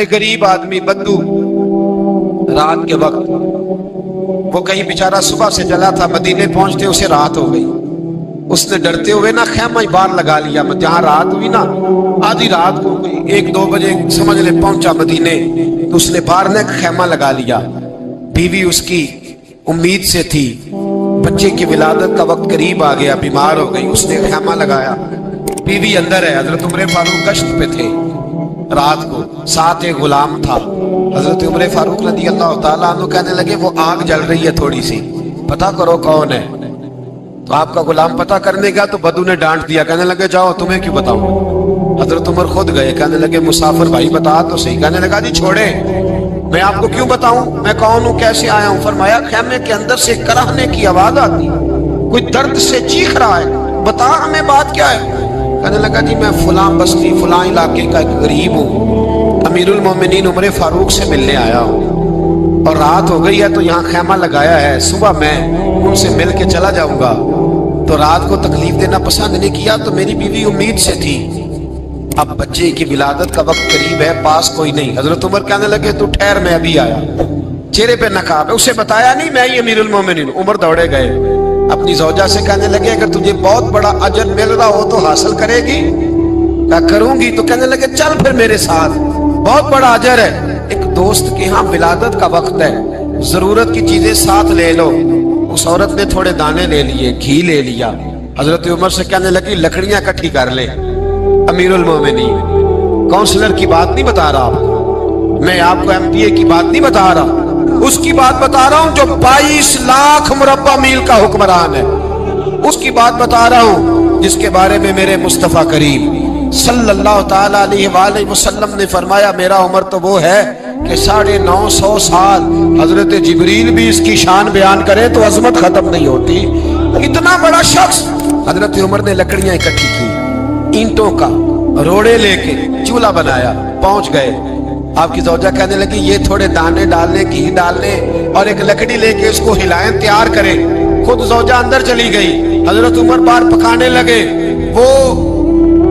ایک غریب آدمی بدو رات کے وقت وہ کہیں بیچارہ صبح سے چلا تھا، مدینے پہنچتے اسے رات ہو گئی. اس نے ڈرتے ہوئے نا خیمہ باہر لگا لیا. جہاں رات ہوئی نا آدھی رات کو گئی 1-2 بجے سمجھ لے پہنچا مدینے، تو اس نے باہر نے خیمہ لگا لیا. بیوی اس کی امید سے تھی، بچے کی ولادت کا وقت قریب آ گیا، بیمار ہو گئی. اس نے خیمہ لگایا، بیوی اندر ہے. حضرت عمر فاروق گشت پہ تھے رات کو، ساتھ ایک غلام تھا. حضرت عمر فاروق رضی اللہ تعالیٰ عنہ کہنے لگے وہ آگ جل رہی ہے تھوڑی سی، پتہ کرو کون ہے. تو آپ کا غلام پتہ کرنے گیا تو بدو نے ڈانٹ دیا، کہنے لگے جاؤ تمہیں کیوں بتاؤں. حضرت عمر خود گئے، کہنے لگے مسافر بھائی بتا تو صحیح. کہنے لگا جی چھوڑے، میں آپ کو کیوں بتاؤں میں کون ہوں کیسے آیا ہوں. فرمایا خیمے کے اندر سے کراہنے کی آواز آتی، کوئی درد سے چیخ رہا ہے، بتا ہمیں بات کیا ہے. کہنے لگا جی میں فلاں بستی فلاں علاقے کا ایک غریب ہوں، امیر المومنین عمر فاروق سے ملنے آیا ہوں، اور رات ہو گئی ہے تو یہاں خیمہ لگایا ہے، صبح میں ان سے مل کے چلا جاؤں گا. تو رات کو تکلیف دینا پسند نہیں کیا، تو میری بیوی امید سے تھی، اب بچے کی ولادت کا وقت قریب ہے، پاس کوئی نہیں. حضرت عمر کہنے لگے تو ٹھہر میں ابھی آیا. چہرے پہ نقاب ہے، اسے بتایا نہیں میں ہی امیر المومنین. عمر دوڑے گئے، اپنی زوجہ سے کہنے لگے اگر تجھے بہت بڑا اجر مل رہا ہو تو حاصل کرے گی. کہا کروں گی. تو کہنے لگے چل پھر میرے ساتھ، بہت بڑا اجر ہے. ایک دوست کے ہاں ولادت کا وقت ہے، ضرورت کی چیزیں ساتھ لے لو. اس عورت نے تھوڑے دانے لے لیے، گھی لے لیا. حضرت عمر سے کہنے لگی لکڑیاں اکٹھی کر لے. امیر المومنین کونسلر کی بات نہیں بتا رہا آپ کو، میں آپ کو ایم پی اے کی بات نہیں بتا رہا، اس کی بات بتا رہا ہوں جو 22 لاکھ مربع میل کا حکمران ہے. اس کی بات بتا رہا ہوں جس کے بارے میں میرے مصطفیٰ کریم صلی اللہ تعالیٰ علیہ وآلہ وسلم نے فرمایا میرا عمر تو وہ ہے کہ 950 سال حضرت جبریل بھی اس کی شان بیان کرے تو عظمت ختم نہیں ہوتی. اتنا بڑا شخص. حضرت عمر نے لکڑیاں اکٹھی کی، اینٹوں کا روڑے لے کے چولہا بنایا، پہنچ گئے. آپ کی زوجہ کہنے لگی یہ تھوڑے دانے ڈالنے، گھی ڈالنے اور ایک لکڑی لے کے اس کو ہلائیں، تیار کریں. خود زوجہ اندر چلی گئی، حضرت عمر باہر پکانے لگے. وہ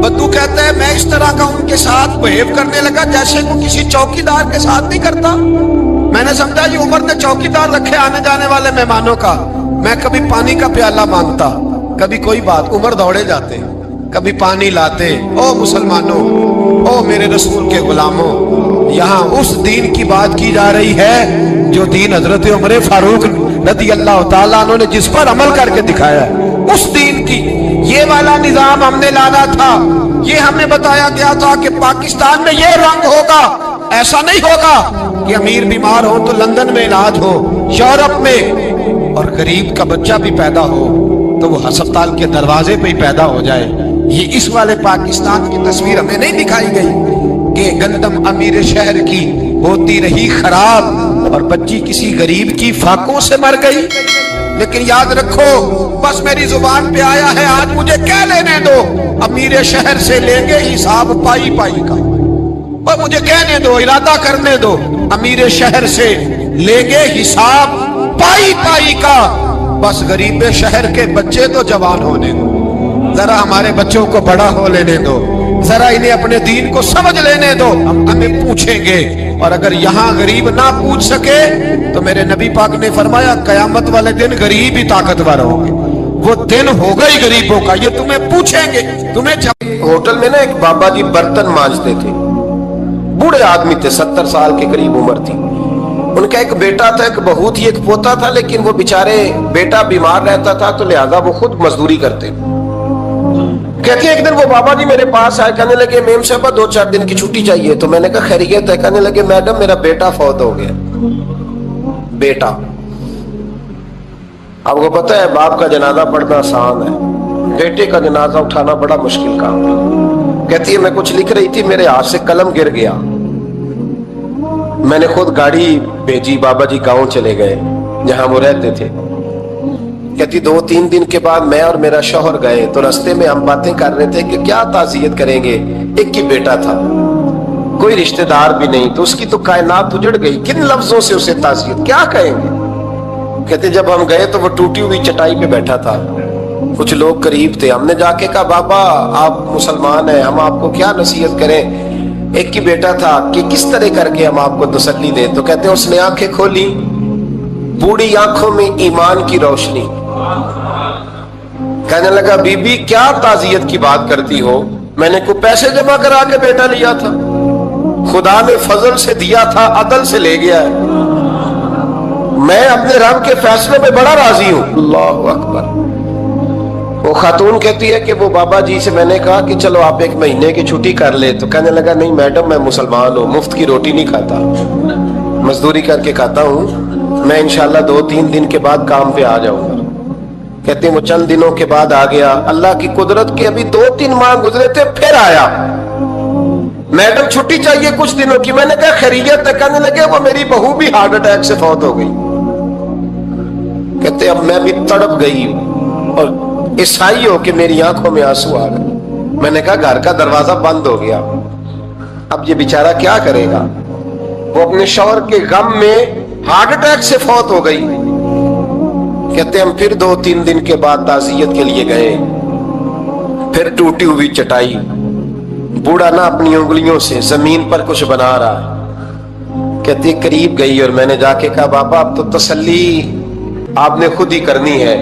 بدو کہتا ہے میں اس طرح کا ان کے ساتھ بہیو کرنے لگا جیسے وہ کسی چوکیدار کے ساتھ نہیں کرتا. میں نے سمجھا یہ عمر نے چوکیدار رکھے آنے جانے والے مہمانوں کا. میں کبھی پانی کا پیالہ مانگتا، کبھی کوئی بات، عمر دوڑے جاتے، کبھی پانی لاتے. او مسلمانوں، او میرے رسول کے غلاموں، یہاں اس دین کی بات کی جا رہی ہے جو دین حضرت عمر فاروق رضی اللہ تعالیٰ عنہ نے جس پر عمل کر کے دکھایا ہے، اس دین کی. یہ والا نظام ہم نے لانا تھا، یہ ہمیں بتایا گیا تھا کہ پاکستان میں یہ رنگ ہوگا. ایسا نہیں ہوگا کہ امیر بیمار ہو تو لندن میں علاج ہو، یورپ میں، اور غریب کا بچہ بھی پیدا ہو تو وہ ہسپتال کے دروازے پہ ہی پیدا ہو جائے. یہ اس والے پاکستان کی تصویر ہمیں نہیں دکھائی گئی کہ گندم امیر شہر کی ہوتی رہی خراب اور بچی کسی غریب کی فاقوں سے مر گئی. لیکن یاد رکھو، بس میری زبان پہ آیا ہے آج، مجھے کہہ لینے دو امیر شہر سے لیں گے حساب پائی پائی کا. اور مجھے کہنے دو، ارادہ کرنے دو، امیر شہر سے لیں گے حساب پائی پائی کا. بس غریب شہر کے بچے تو جوان ہونے دو، ذرا ہمارے بچوں کو بڑا ہو لینے دو، ذرا انہیں اپنے دین کو سمجھ لینے دو، ہم ہمیں پوچھیں گے. اور اگر یہاں غریب نہ پوچھ سکے تو میرے نبی پاک نے فرمایا قیامت والے دن غریب ہی طاقتور ہوں گے. وہ دن ہوگا ہی غریبوں کا، یہ تمہیں پوچھیں گے. ہوٹل میں نا ایک بابا جی برتن مانجتے تھے، بوڑھے آدمی تھے، 70 سال کے قریب عمر تھی. ان کا ایک بیٹا تھا، ایک بہو تھی، ایک پوتا تھا، لیکن وہ بیچارے بیٹا بیمار رہتا تھا تو لہذا وہ خود مزدوری کرتے. کہتے ہیں ایک دن وہ بابا جی میرے پاس آئے، کہنے لگے میم صاحبہ 2-4 دن کی چھٹی چاہیے. تو میں نے کہا خیریت ہے؟ کہنے لگے میڈم میرا بیٹا فوت ہو گیا. بیٹا، آپ کو پتہ ہے باپ کا جنازہ پڑھنا آسان ہے، بیٹے کا جنازہ اٹھانا بڑا مشکل کام ہے. کہتی ہے میں کچھ لکھ رہی تھی، میرے ہاتھ سے قلم گر گیا، میں نے خود گاڑی بھیجی، بابا جی گاؤں چلے گئے جہاں وہ رہتے تھے. کہتی 2-3 دن کے بعد میں اور میرا شوہر گئے تو رستے میں ہم باتیں کر رہے تھے کہ کیا تعزیت کریں گے. ایک ہی بیٹا تھا، کوئی رشتہ دار بھی نہیں، تو اس کی تو کائنات اجڑ گئی، کن لفظوں سے اسے تعزیت کیا کہیں گے. کہتے جب ہم گئے تو وہ ٹوٹی ہوئی چٹائی پہ بیٹھا تھا، کچھ لوگ قریب تھے. ہم نے جا کے کہا بابا آپ مسلمان ہیں، ہم آپ کو کیا نصیحت کریں. ایک ہی بیٹا تھا کہ کس طرح کر کے ہم آپ کو تسلی دیں. تو کہتے ہیں اس نے آنکھیں کھولی, بوڑھی آنکھوں میں ایمان کی روشنی. کہنے لگا بی بی کیا تعزیت کی بات کرتی ہو, میں نے کوئی پیسے جمع کرا کے بیٹا لیا تھا, خدا نے فضل سے دیا تھا, عدل سے لے گیا ہے, میں اپنے رب کے فیصلے پہ بڑا راضی ہوں. اللہ اکبر. وہ خاتون کہتی ہے کہ وہ بابا جی سے میں نے کہا کہ چلو آپ ایک مہینے کی چھٹی کر لے. تو کہنے لگا نہیں میڈم میں مسلمان ہوں, مفت کی روٹی نہیں کھاتا, مزدوری کر کے کھاتا ہوں, میں انشاءاللہ 2-3 دن کے بعد کام پہ آ جاؤں گا. کہتے ہیں وہ چند دنوں کے بعد آ گیا. اللہ کی قدرت کے ابھی 2-3 ماہ گزرے تھے, پھر آیا, میڈم چھٹی چاہیے کچھ دنوں کی. میں نے کہا خیریت ہے؟ کہنے لگے وہ میری بہو بھی ہارٹ اٹیک سے فوت ہو گئی. کہتے اب میں بھی تڑپ گئی اور عیسائی ہو کہ میری آنکھوں میں آنسو آ گئے. میں نے کہا گھر کا دروازہ بند ہو گیا, اب یہ بیچارہ کیا کرے گا. وہ اپنے شوہر کے غم میں ہارٹ اٹیک سے فوت ہو گئی. کہتے ہم پھر 2-3 دن کے بعد تعزیت کے لیے گئے, پھر ٹوٹی ہوئی چٹائی, بوڑھا نہ اپنی انگلیوں سے زمین پر کچھ بنا رہا. کہتی قریب گئی اور میں نے جا کے کہا بابا اب تو تسلی آپ نے خود ہی کرنی ہے,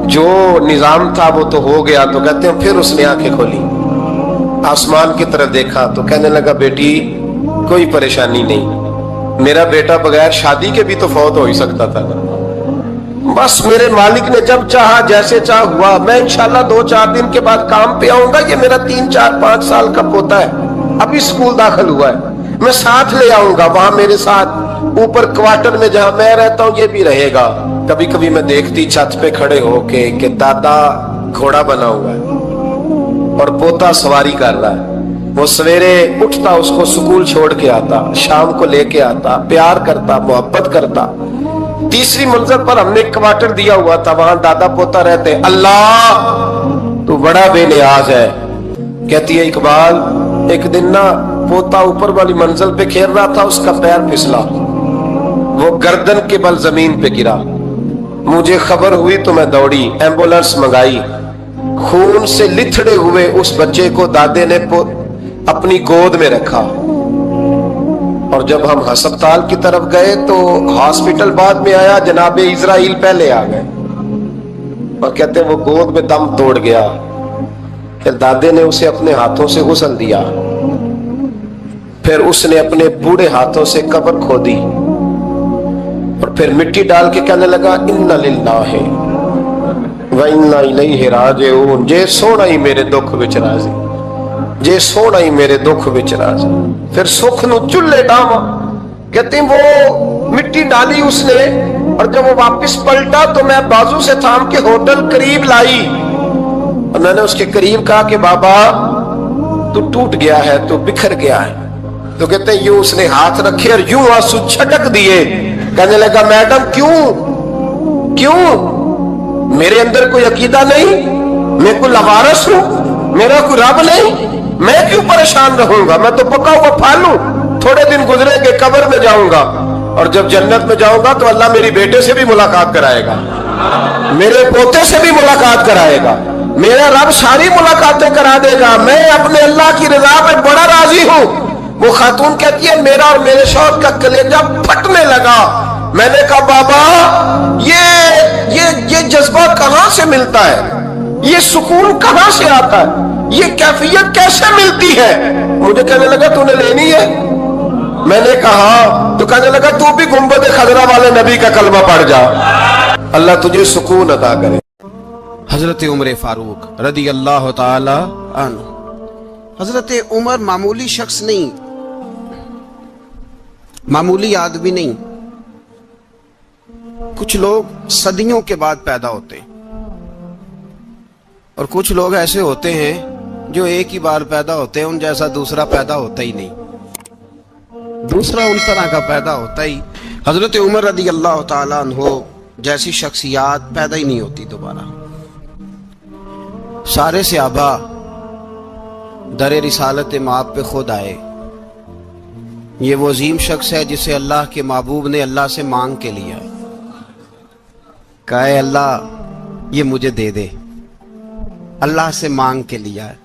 جو نظام تھا وہ تو ہو گیا. تو کہتے ہیں پھر اس نے آنکھیں کھولی, آسمان کی طرف دیکھا تو کہنے لگا بیٹی کوئی پریشانی نہیں, میرا بیٹا بغیر شادی کے بھی تو فوت ہو ہی سکتا تھا نا, بس میرے مالک نے جب چاہا جیسے چاہ ہوا. میں انشاءاللہ 2-4 دن کے بعد کام پہ آؤں گا. یہ میرا 3-4-5 سال کا پوتا ہے, ابھی اسکول داخل ہوا ہے, میں ساتھ لے آؤں گا, وہاں میرے ساتھ اوپر کوارٹر میں جہاں میں رہتا ہوں یہ بھی رہے گا. کبھی کبھی میں دیکھتی چھت پہ کھڑے ہو کے کہ دادا گھوڑا بنا ہوا ہے اور پوتا سواری کر رہا ہے. وہ سویرے اٹھتا, اس کو سکول چھوڑ کے آتا, شام کو لے کے آتا, پیار کرتا, محبت کرتا. تیسری منزل پر ہم نے کوارٹر دیا ہوا تھا, وہاں دادا پوتا رہتے. اللہ تو بڑا بے نیاز ہے. کہتی ہے اقبال ایک دن نا پوتا اوپر والی منزل پہ کھیل رہا تھا, اس کا پیر پھسلا, وہ گردن کے بل زمین پہ گرا. مجھے خبر ہوئی تو میں دوڑی, ایمبولینس منگائی. خون سے لتھڑے ہوئے اس بچے کو دادے نے اپنی گود میں رکھا, اور جب ہم ہسپتال کی طرف گئے تو ہاسپٹل بعد میں آیا, جناب اسرائیل پہلے آ گئے اور کہتے ہیں وہ گود میں دم توڑ گیا. پھر دادے نے اسے اپنے ہاتھوں سے غسل دیا, پھر اس نے اپنے بوڑھے ہاتھوں سے قبر کھودی اور پھر مٹی ڈال کے کہنے لگا انا للہ و انا الیہ راجعون. جے سونا ہی میرے دکھ وچ راضی, جے سونا ہی میرے دکھ وچ راضی. پھر سکھ نو چلے ڈاواں. کہتے ہیں وہ مٹی ڈالی اس نے, اور جب وہ واپس پلٹا تو میں بازو سے تھام کے ہوٹل قریب لائی, اور میں نے اس کے قریب کہا کہ بابا تو ٹوٹ گیا ہے, تو بکھر گیا ہے. تو کہتے ہیں یوں اس نے ہاتھ رکھے اور یوں آنسو چھٹک دیے. کہنے لگا میڈم کیوں کیوں, میرے اندر کوئی عقیدہ نہیں, میں کوئی لوارث ہوں, میرا کوئی رب نہیں, میں کیوں پریشان رہوں گا, میں تو پکا ہوا پھل ہوں. تھوڑے دن گزرے کے قبر میں جاؤں گا, اور جب جنت میں جاؤں گا تو اللہ میری بیٹے سے بھی ملاقات کرائے گا, میرے پوتے سے بھی ملاقات کرائے گا, میرا رب ساری ملاقاتیں کرا دے گا. میں اپنے اللہ کی رضا میں بڑا راضی ہوں. وہ خاتون کہتی ہے میرا اور میرے شوہر کا کلیجہ پھٹنے لگا. میں نے کہا بابا یہ جذبہ کہاں سے ملتا ہے, یہ سکون کہاں سے آتا ہے, یہ کیفیت کیسے ملتی ہے. مجھے کہنے لگا تو نے لینی ہے. میں نے کہا, تو کہنے لگا تو بھی گنبد خضرا والے نبی کا کلمہ پڑھ جا, اللہ تجھے سکون عطا کرے. حضرت عمر فاروق رضی اللہ تعالی عنہ. حضرت عمر معمولی شخص نہیں, معمولی آدمی نہیں. کچھ لوگ صدیوں کے بعد پیدا ہوتے ہیں, اور کچھ لوگ ایسے ہوتے ہیں جو ایک ہی بار پیدا ہوتے ہیں, ان جیسا دوسرا پیدا ہوتا ہی نہیں, دوسرا ان طرح کا پیدا ہوتا ہی. حضرت عمر رضی اللہ تعالیٰ عنہ جیسی شخصیات پیدا ہی نہیں ہوتی دوبارہ. سارے صحابہ در رسالت مآب پہ خود آئے. یہ وہ عظیم شخص ہے جسے اللہ کے محبوب نے اللہ سے مانگ کے لیا, کہا اے اللہ یہ مجھے دے دے. اللہ سے مانگ کے لیا ہے.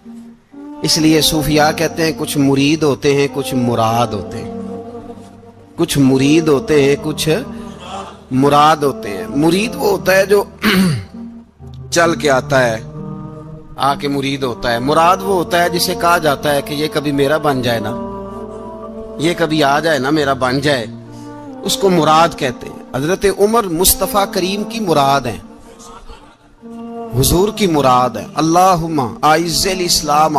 اس لیے صوفیاء کہتے ہیں کچھ مرید ہوتے ہیں کچھ مراد ہوتے ہیں، کچھ مرید ہوتے ہیں کچھ مراد ہوتے ہیں۔ مرید وہ ہوتا ہے جو چل کے آتا ہے، آ کے مرید ہوتا ہے۔ مراد وہ ہوتا ہے جسے کہا جاتا ہے کہ یہ کبھی میرا بن جائے نا، یہ کبھی آ جائے نا، میرا بن جائے، اس کو مراد کہتے ہیں۔ حضرت عمر مصطفیٰ کریم کی مراد ہیں، حضور کی مراد ہے۔ اللہم اعز الاسلام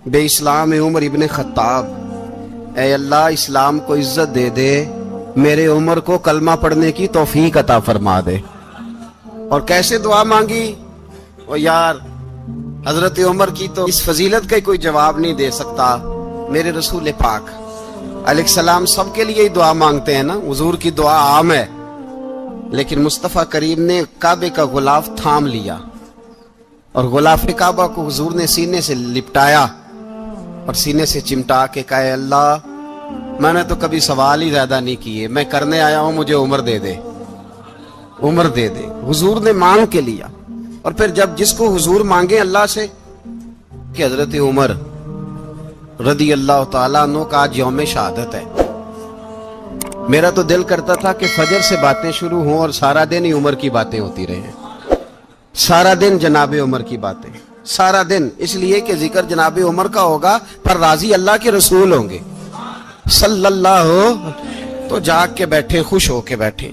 بے اسلام عمر ابن خطاب، اے اللہ اسلام کو عزت دے دے، میرے عمر کو کلمہ پڑھنے کی توفیق عطا فرما دے۔ اور کیسے دعا مانگی؟ اور یار حضرت عمر کی تو اس فضیلت کا کوئی جواب نہیں دے سکتا، میرے رسول پاک علیہ السلام سب کے لیے ہی دعا مانگتے ہیں نا، حضور کی دعا عام ہے، لیکن مصطفیٰ کریم نے کعبے کا غلاف تھام لیا اور غلاف کعبہ کو حضور نے سینے سے لپٹایا اور سینے سے چمٹا کے کہا اے اللہ میں نے تو کبھی سوال ہی زیادہ نہیں کیے، میں کرنے آیا ہوں، مجھے عمر دے دے، عمر دے دے۔ حضور نے مانگ کے لیا۔ اور پھر جب جس کو حضور مانگے اللہ سے کہ حضرت عمر رضی اللہ تعالیٰ عنہ کا آج یوم شہادت ہے، میرا تو دل کرتا تھا کہ فجر سے باتیں شروع ہوں اور سارا دن ہی عمر کی باتیں ہوتی رہیں، سارا دن جناب عمر کی باتیں، سارا دن، اس لیے کہ ذکر جناب عمر کا ہوگا پر راضی اللہ کے رسول ہوں گے صلی اللہ تو جاگ کے بیٹھے، خوش ہو کے بیٹھے۔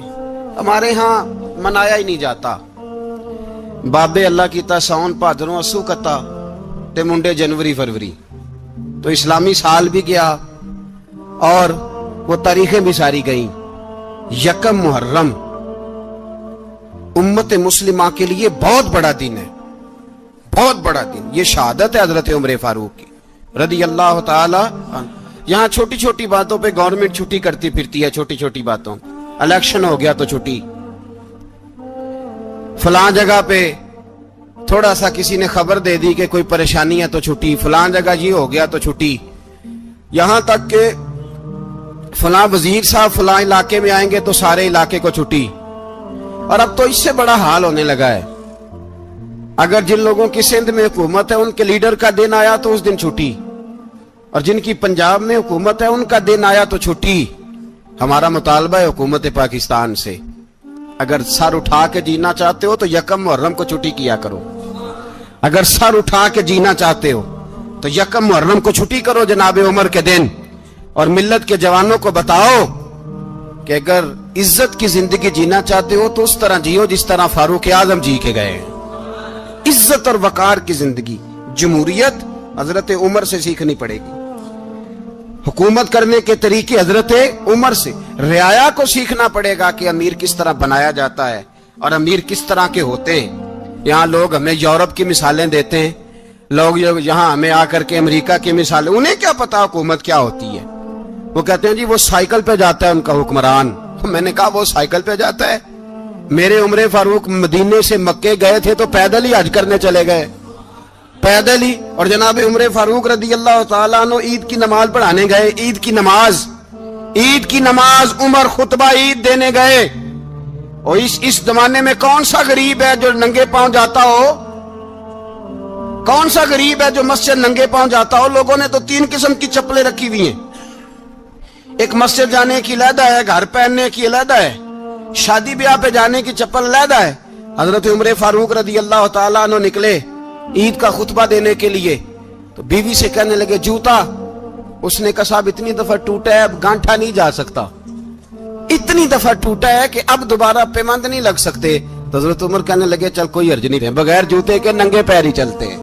ہمارے ہاں منایا ہی نہیں جاتا، بابے اللہ کی تا ساؤن بھادروں اسو کتا تے منڈے جنوری فروری، تو اسلامی سال بھی گیا اور وہ تاریخیں بھی ساری گئیں۔ یکم محرم امت مسلمہ کے لیے بہت بڑا دن ہے، بہت بڑا دن، یہ شہادت ہے حضرت عمر فاروق کی رضی اللہ تعالی عنہ۔ یہاں چھوٹی چھوٹی باتوں پہ گورنمنٹ چھٹی کرتی پھرتی ہے، چھوٹی چھوٹی باتوں، الیکشن ہو گیا تو چھٹی، فلاں جگہ پہ تھوڑا سا کسی نے خبر دے دی کہ کوئی پریشانی ہے تو چھٹی، فلاں جگہ یہ ہو گیا تو چھٹی، یہاں تک کہ فلاں وزیر صاحب فلاں علاقے میں آئیں گے تو سارے علاقے کو چھٹی۔ اور اب تو اس سے بڑا حال ہونے لگا ہے، اگر جن لوگوں کی سندھ میں حکومت ہے ان کے لیڈر کا دن آیا تو اس دن چھٹی، اور جن کی پنجاب میں حکومت ہے ان کا دن آیا تو چھٹی۔ ہمارا مطالبہ ہے حکومت پاکستان سے، اگر سر اٹھا کے جینا چاہتے ہو تو یکم محرم کو چھٹی کیا کرو، اگر سر اٹھا کے جینا چاہتے ہو تو یکم محرم کو چھٹی کرو جناب عمر کے دن، اور ملت کے جوانوں کو بتاؤ کہ اگر عزت کی زندگی جینا چاہتے ہو تو اس طرح جیو جس طرح فاروق اعظم جی کے گئے ہیں، عزت اور وقار کی زندگی۔ جمہوریت حضرت عمر سے سیکھنی پڑے گی، حکومت کرنے کے طریقے حضرت عمر سے، رعایا کو سیکھنا پڑے گا کہ امیر کس طرح بنایا جاتا ہے اور امیر کس طرح کے ہوتے ہیں۔ یہاں لوگ ہمیں یورپ کی مثالیں دیتے ہیں، لوگ یہاں ہمیں آ کر کے امریکہ کی مثالیں، انہیں کیا پتا حکومت کیا ہوتی ہے، وہ کہتے ہیں جی وہ سائیکل پہ جاتا ہے ان کا حکمران۔ میں نے کہا وہ سائیکل پہ جاتا ہے؟ میرے عمر فاروق مدینے سے مکے گئے تھے تو پیدل ہی حج کرنے چلے گئے، پیدل ہی۔ اور جناب عمر فاروق رضی اللہ تعالیٰ عنہ عید کی نماز پڑھانے گئے، عید کی نماز عمر خطبہ عید دینے گئے۔ اور اس زمانے میں کون سا غریب ہے جو ننگے پاؤں جاتا ہو؟ کون سا غریب ہے جو مسجد ننگے پاؤں جاتا ہو؟ لوگوں نے تو 3 قسم کی چپلیں رکھی ہوئی ہیں، ایک مسجد جانے کی علیحدہ ہے، گھر پہننے کی علیحدہ ہے، شادی بیاہ پہ جانے کی چپل علیحدہ ہے۔ حضرت عمر فاروق رضی اللہ تعالیٰ عنہ نکلے عید کا خطبہ دینے کے لیے تو بیوی سے کہنے لگے جوتا، اس نے کہا صاحب اتنی دفعہ ٹوٹا ہے اب گانٹھا نہیں جا سکتا، اتنی دفعہ ٹوٹا ہے کہ اب دوبارہ پیمند نہیں لگ سکتے۔ تو حضرت عمر کہنے لگے چل کوئی حرج نہیں ہے، بغیر جوتے کے ننگے پیر ہی چلتے ہیں۔